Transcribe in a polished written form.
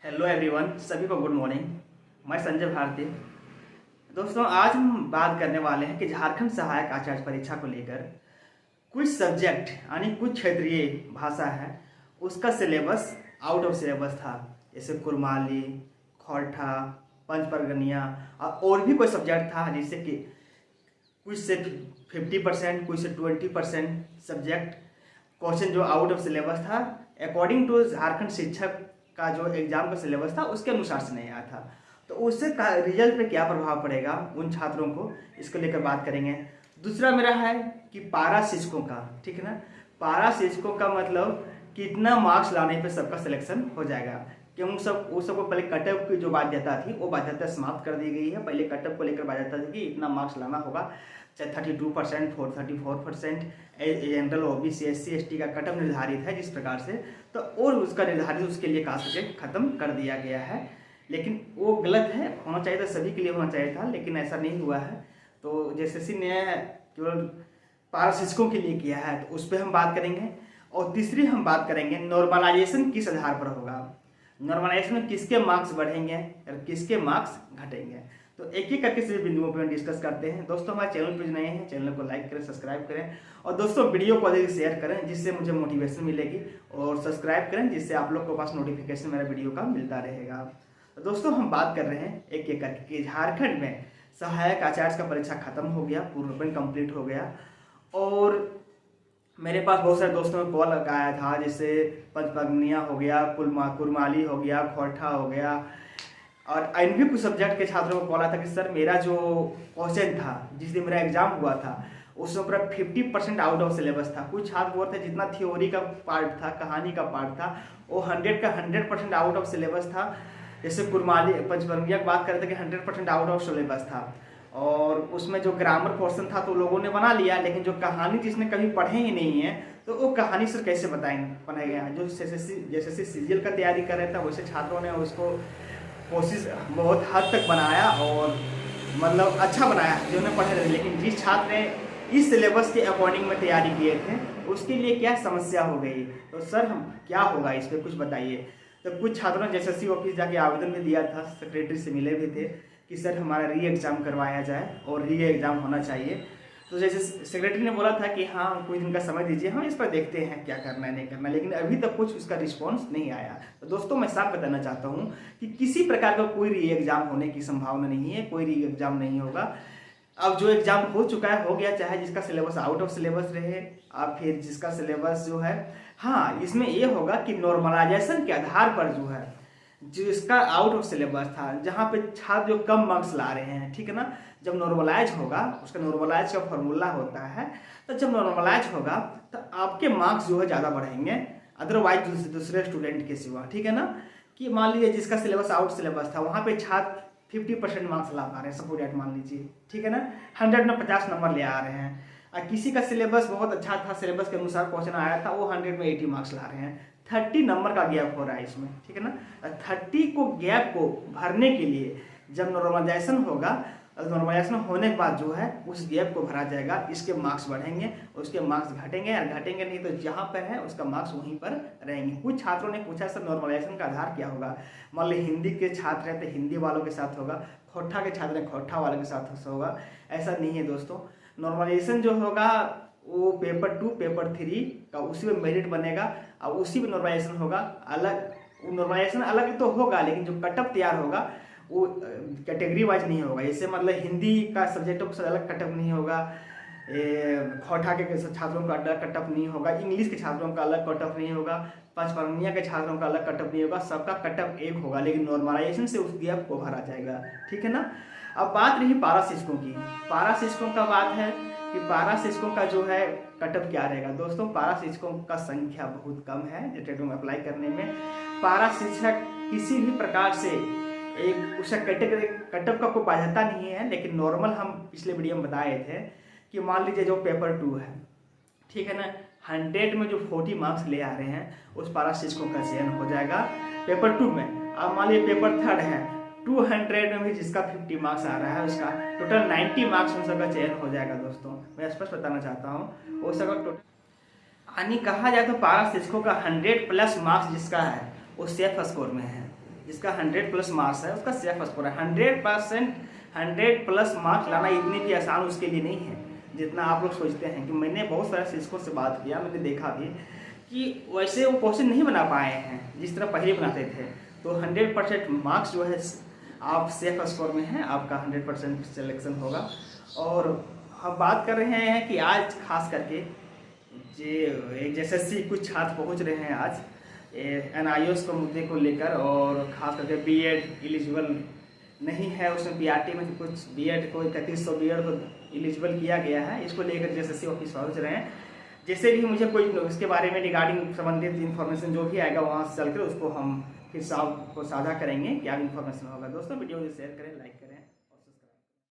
Hello everyone, सभी को good morning. मैं संजय भारती। दोस्तों, आज हम बात करने वाले हैं कि झारखंड सहायक आचार्य परीक्षा को लेकर कुछ सब्जेक्ट यानी कुछ क्षेत्रीय भाषा है उसका सिलेबस आउट ऑफ सिलेबस था। जैसे कुरमाली, खौरठा, पंचपरगनिया और भी कोई सब्जेक्ट था, जिससे कि कुछ से 50%, कुछ से 20% सब्जेक्ट क्वेश्चन जो आउट ऑफ सिलेबस था, अकॉर्डिंग टू झारखंड शिक्षक का जो एग्जाम का सिलेबस था उसके अनुसार से नहीं आया था। तो उससे रिजल्ट पे क्या प्रभाव पड़ेगा उन छात्रों को, इसको लेकर बात करेंगे। दूसरा मेरा है कि पारा शिक्षकों का, ठीक है ना। पारा शिक्षकों का मतलब कितना मार्क्स लाने पे सबका सिलेक्शन हो जाएगा, कि वो सबको पहले कटअप की जो बाध्यता थी वो बाध्यता समाप्त कर दी गई है। पहले कटअप को लेकर बाध्यता थी कि इतना मार्क्स लाना होगा, चाहे 32%, 34%। जनरल OBC SC ST का कटअप निर्धारित है जिस प्रकार से, तो और उसका निर्धारित उसके लिए कास्ट के खत्म कर दिया गया है। लेकिन वो गलत है, होना चाहिए था, सभी के लिए होना चाहिए था, लेकिन ऐसा नहीं हुआ है। तो JSSC ने केवल पारा शिक्षकों के लिए किया है, तो उस पर हम बात करेंगे। और तीसरी हम बात करेंगे नॉर्मलाइजेशन किस आधार पर होगा, नॉर्मलाइजेशन में किसके मार्क्स बढ़ेंगे और किसके मार्क्स घटेंगे। तो एक एक करके सभी बिंदुओं पर डिस्कस करते हैं। दोस्तों, हमारे चैनल पर नए हैं, चैनल को लाइक करें, सब्सक्राइब करें, और दोस्तों वीडियो को अधिक शेयर करें जिससे मुझे मोटिवेशन मिलेगी, और सब्सक्राइब करें जिससे आप लोग के पास नोटिफिकेशन मेरा वीडियो का मिलता रहेगा। तो दोस्तों, हम बात कर रहे हैं एक एक करके कि झारखंड में सहायक आचार्य का परीक्षा खत्म हो गया, पूर्णपण कंप्लीट हो गया। और मेरे पास बहुत सारे दोस्तों ने कॉल लगाया था, जैसे पंचपरगनिया हो गया, कुरमाली हो गया, खौरठा हो गया, और अन्य भी कुछ सब्जेक्ट के छात्रों को कॉल आया था कि सर मेरा जो क्वेश्चन था जिस दिन मेरा एग्जाम हुआ था उसमें पूरा 50% आउट ऑफ सिलेबस था। कुछ छात्र बोल थे जितना थ्योरी का पार्ट था, कहानी का पार्ट था, वो 100 का 100% आउट ऑफ सिलेबस था। जैसे कुरमाली पंचपरगनिया की बात कर रहे थे कि 100% आउट ऑफ सिलेबस था, और उसमें जो ग्रामर पोर्शन था तो लोगों ने बना लिया, लेकिन जो कहानी जिसने कभी पढ़े ही नहीं है तो वो कहानी सर कैसे बनाएगा। जो जैसे सीरियल का तैयारी कर रहे थे वैसे छात्रों ने उसको कोशिश बहुत हद तक बनाया, और मतलब अच्छा बनाया जो उन्हें पढ़े रहे। लेकिन जिस छात्र ने इस सिलेबस के अकॉर्डिंग में तैयारी किए थे उसके लिए क्या समस्या हो गई, तो सर हम क्या होगा इस पर कुछ बताइए। तो कुछ छात्रों ने JSSC ऑफिस जाके आवेदन भी दिया था, सेक्रेटरी से मिले भी थे कि सर हमारा री एग्ज़ाम करवाया जाए और री एग्ज़ाम होना चाहिए। तो जैसे सेक्रेटरी ने बोला था कि हाँ कुछ दिन का समय दीजिए, हम इस पर देखते हैं क्या करना है नहीं करना, लेकिन अभी तक कुछ उसका रिस्पांस नहीं आया। तो दोस्तों, मैं साफ बताना चाहता हूँ कि किसी प्रकार का कोई री एग्ज़ाम होने की संभावना नहीं है, कोई री एग्ज़ाम नहीं होगा। अब जो एग्ज़ाम हो चुका है हो गया, चाहे जिसका सिलेबस आउट ऑफ सिलेबस रहे आप फिर जिसका सिलेबस जो है, हाँ इसमें ये होगा कि नॉर्मलाइजेशन के आधार पर जो है जो इसका आउट ऑफ सिलेबस था, जहाँ पे छात्र जो कम मार्क्स ला रहे हैं, ठीक है ना, जब नॉर्मलाइज होगा, उसका नॉर्मलाइज का फॉर्मूला होता है, तो जब नॉर्मलाइज होगा तो आपके मार्क्स जो है ज़्यादा बढ़ेंगे अदरवाइज दूसरे स्टूडेंट के सिवा, ठीक है ना। कि मान लीजिए जिसका सिलेबस आउट सिलेबस था वहाँ पे छात्र 50% मार्क्स ला पा रहे हैं, सपोज मान लीजिए, ठीक है ना, 100 में 50 नंबर ले आ रहे हैं। और किसी का सिलेबस बहुत अच्छा था, सिलेबस के अनुसार क्वेश्चन आया था, वो 100 में 80 मार्क्स ला रहे हैं। 30 नंबर का गैप हो रहा है इसमें, ठीक है ना। 30 को गैप को भरने के लिए जब नॉर्मलाइजेशन होगा, नॉर्मलाइजेशन होने के बाद जो है उस गैप को भरा जाएगा, इसके मार्क्स बढ़ेंगे, उसके मार्क्स घटेंगे, और घटेंगे नहीं तो जहाँ पर है उसका मार्क्स वहीं पर रहेंगे। कुछ छात्रों ने पूछा सर नॉर्मलाइजेशन का आधार क्या होगा, मान ली हिंदी के छात्र हैं तो हिंदी वालों के साथ होगा, खौरठा के छात्र हैं खौरठा वालों के साथ होगा। ऐसा नहीं है दोस्तों, नॉर्मलाइजेशन जो होगा वो पेपर 2 पेपर 3 का उसी में मेरिट बनेगा, और उसी में नॉर्मलाइजेशन होगा। अलग नॉर्मलाइजेशन अलग तो होगा, लेकिन जो कटअप तैयार होगा वो कैटेगरी वाइज नहीं होगा। जैसे मतलब हिंदी का सब्जेक्टों से अलग कटअप नहीं होगा, खौरठा के छात्रों का अलग कटअप नहीं होगा, इंग्लिश के छात्रों का अलग कटअप नहीं होगा, पंचपरगनिया के छात्रों का अलग कटअप नहीं होगा, सबका कटअप एक होगा, लेकिन नॉर्मलाइजेशन से उस गैप को भरा जाएगा, ठीक है ना। अब बात रही पारा शिक्षकों की। पारा शिक्षकों का बात है कि पारा शिक्षकों का जो है कटअप क्या रहेगा। दोस्तों, पारा शिक्षकों का संख्या बहुत कम है टेट में अप्लाई करने में। पारा शिक्षक किसी भी प्रकार से एक उसका कैटेगरी कटअप का कोई बाध्यता नहीं है, लेकिन नॉर्मल हम पिछले वीडियो में बताए थे कि मान लीजिए जो पेपर 2 है, ठीक है ना, 100 में जो 40 मार्क्स ले आ रहे हैं उस पारा शिक्षकों का चयन हो जाएगा पेपर 2 में। अब मान लीजिए पेपर 3 है, 200 में भी जिसका 50 मार्क्स आ रहा है उसका टोटल 90 मार्क्स उन सबका चयन हो जाएगा। दोस्तों, मैं स्पष्ट बताना चाहता हूँ, वो सबका टोटल यानी कहा जाए तो पारा शिक्षकों का 100+ मार्क्स जिसका है वो सेफ स्कोर में है, जिसका 100+ मार्क्स है उसका सेफ स्कोर है। 100% 100+ मार्क्स लाना इतनी भी आसान उसके लिए नहीं है जितना आप लोग सोचते हैं। कि मैंने बहुत सारे शिक्षकों से बात किया, मैंने देखा भी कि वैसे वो क्वेश्चन नहीं बना पाए हैं जिस तरह पहले बनाते थे। तो 100% मार्क्स जो है आप सेफ स्कोर में हैं, आपका 100% सिलेक्शन होगा। और हम बात कर रहे हैं कि आज खास करके जो SSC कुछ छात्र पहुंच रहे हैं आज NIOS को मुद्दे को लेकर, और खास करके B.Ed एलिजिबल नहीं है उसमें BRT में कुछ B.Ed को 3100 B.Ed को एलिजिबल किया गया है, इसको लेकर SSC ऑफिस पहुँच रहे हैं। जैसे भी मुझे कोई इसके बारे में रिगार्डिंग संबंधित इन्फॉर्मेशन जो भी आएगा वहाँ से चलकर उसको हम फिर से आपको साझा करेंगे, क्या इन्फॉर्मेशन होगा। दोस्तों वीडियो को शेयर करें, लाइक करें।